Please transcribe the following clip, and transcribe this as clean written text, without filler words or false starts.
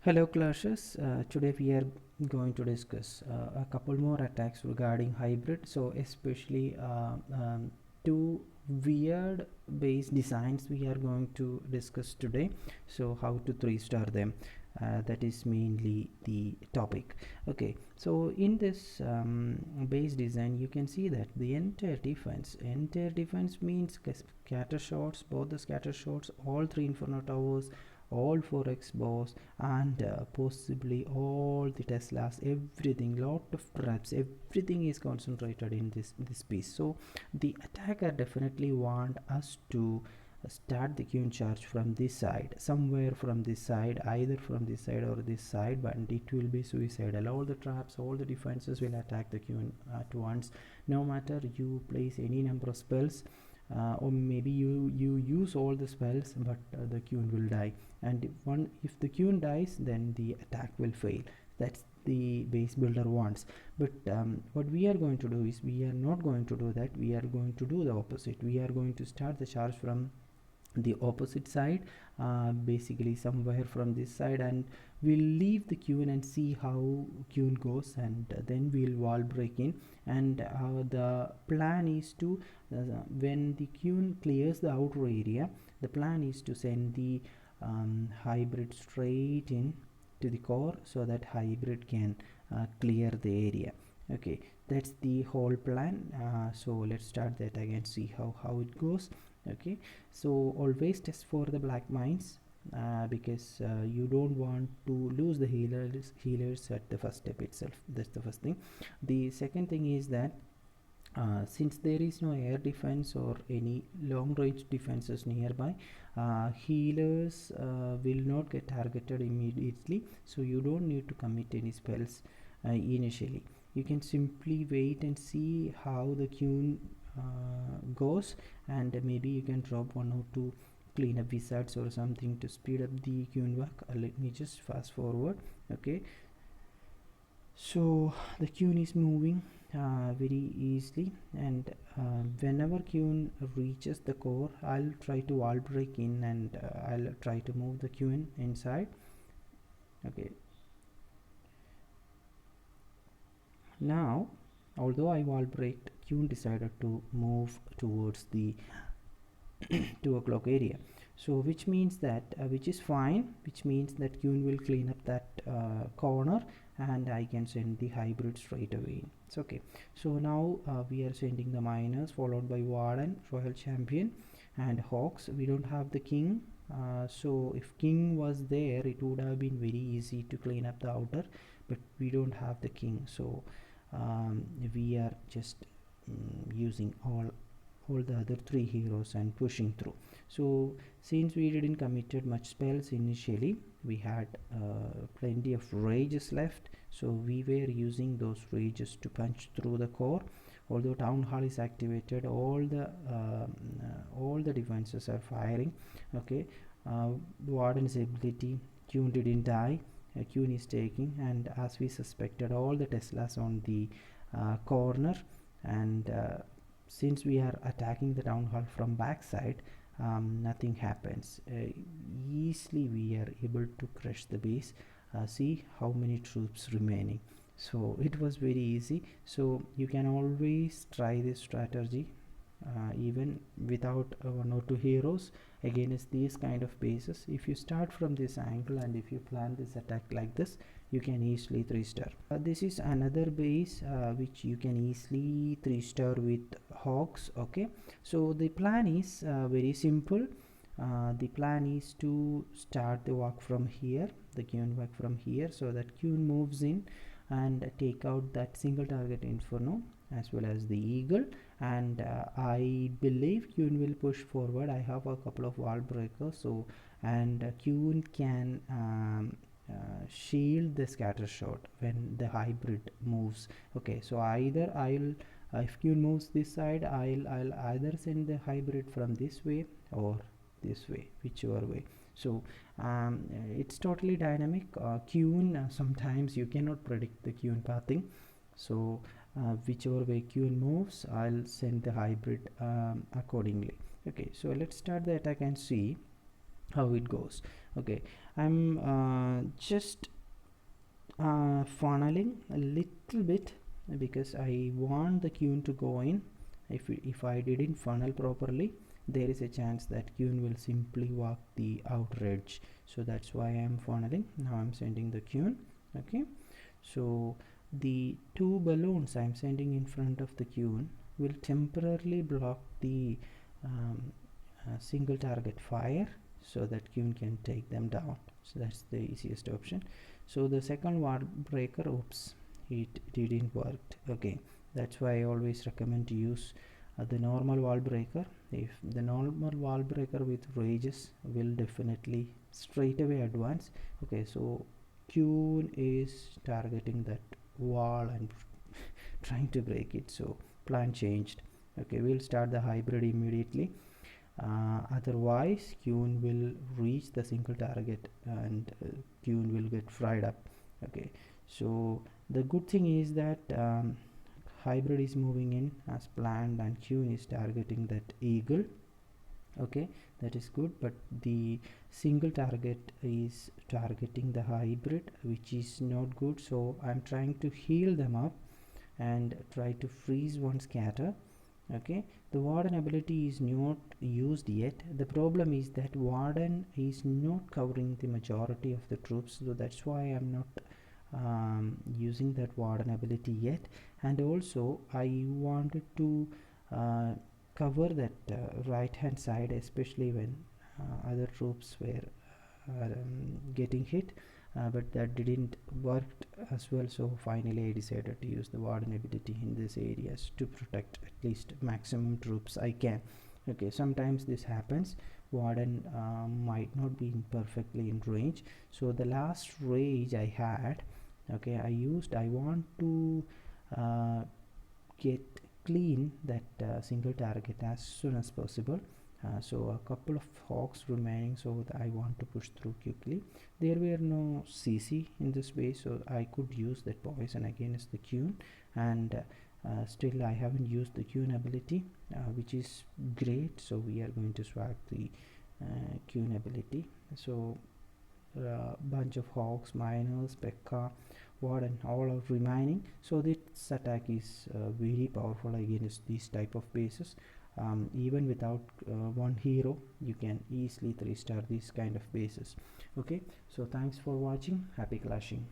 Hello classes, today we are going to discuss a couple more attacks regarding hybrid. So especially two weird base designs we are going to discuss today. So how to 3-star them, that is mainly the topic. Okay, so in this base design you can see that the entire defense means scatter shots, both the scatter shots, all three inferno towers, all 4x bows, and possibly all the Teslas, everything, lot of traps, everything is concentrated in this piece. So the attacker definitely want us to start the queue charge from this side, somewhere from this side, either from this side or this side, but it will be suicidal. All the traps, all the defenses will attack the queue at once, no matter you place any number of spells. Or maybe you use all the spells, but the queue will die, and if the queue dies, then the attack will fail. That's the base builder wants. But what we are going to do is, we are not going to do that. We are going to do the opposite. We are going to start the charge from the opposite side, basically somewhere from this side, and we'll leave the queue and see how queue goes, and then we'll wall break in. And the plan is to, when the queue clears the outer area, the plan is to send the hybrid straight in to the core, so that hybrid can clear the area. Okay, that's the whole plan. So let's start that again, see how it goes. Okay, so always test for the black mines, because you don't want to lose the healers at the first step itself. That's the first thing. The second thing is that since there is no air defense or any long range defenses nearby, healers will not get targeted immediately, so you don't need to commit any spells initially. You can simply wait and see how the queue goes, and maybe you can drop one or two cleanup wizards or something to speed up the queue work. Let me just fast forward. Okay, so the queue is moving very easily, and whenever queue reaches the core, I'll try to wall break in, and I'll try to move the queue inside. Okay, now although I wall breaked, queue decided to move towards the 2 o'clock area, so which means that which is fine, which means that queue will clean up that corner, and I can send the hybrid straight away. It's okay. So now we are sending the miners, followed by warden, royal champion, and hawks. We don't have the king, so if king was there, it would have been very easy to clean up the outer, but we don't have the king, so we are just using all the other three heroes and pushing through. So since we didn't committed much spells initially, we had plenty of rages left, so we were using those rages to punch through the core. Although town hall is activated, all the defenses are firing. Okay, warden's ability, Qn didn't die, Qn is taking, and as we suspected, all the Teslas on the corner, and since we are attacking the town hall from backside, nothing happens. Easily we are able to crush the base. See how many troops remaining, so it was very easy. So you can always try this strategy even without 1 or 2 heroes against these kind of bases. If you start from this angle and if you plan this attack like this, you can easily 3-star. This is another base which you can easily 3-star with hawks. Okay, so the plan is very simple. The plan is to start the walk from here, the queue walk from here, so that queue moves in and take out that single target inferno as well as the eagle, and I believe Qn will push forward. I have a couple of wall breakers, so and Qn can shield the scatter shot when the hybrid moves. Okay, so either I'll if Qn moves this side, I'll either send the hybrid from this way or this way, whichever way. So it's totally dynamic. Qn sometimes you cannot predict the Qn pathing, so whichever way Qn moves, I'll send the hybrid accordingly. Okay, so let's start the attack and see. how it goes. Okay, I'm just funneling a little bit because I want the queen to go in. If I didn't funnel properly, there is a chance that queen will simply walk the outer edge, so that's why I'm funneling. Now I'm sending the queen. Okay, so the two balloons I'm sending in front of the queen will temporarily block the single target fire, so that queen can take them down. So that's the easiest option. So the second wall breaker, oops, it didn't work. Okay, that's why I always recommend to use the normal wall breaker. If the normal wall breaker with rages will definitely straight away advance. Okay, so queen is targeting that wall and trying to break it, so plan changed. Okay, we'll start the hybrid immediately. Otherwise queen will reach the single target and queen will get fried up. Okay, so the good thing is that hybrid is moving in as planned and queen is targeting that eagle. Okay, that is good, but the single target is targeting the hybrid, which is not good. So I'm trying to heal them up and try to freeze one scatter. Okay, the warden ability is not used yet. The problem is that warden is not covering the majority of the troops, so that's why I'm not using that warden ability yet. And also I wanted to cover that right hand side, especially when other troops were getting hit, but that didn't work as well. So finally I decided to use the warden ability in these areas to protect at least maximum troops I can. Okay, sometimes this happens. Warden might not be perfectly in range. So the last rage I had, okay, I want to get clean that single target as soon as possible. So a couple of hawks remaining, so I want to push through quickly. There were no CC in this base, so I could use that poison against the queen, and still I haven't used the queen ability, which is great. So we are going to swap the queen ability. So bunch of hawks, miners, Pekka, warden, all are remaining. So this attack is very powerful against these type of bases. Even without one hero, you can easily 3-star these kind of bases. Okay, so thanks for watching. Happy clashing.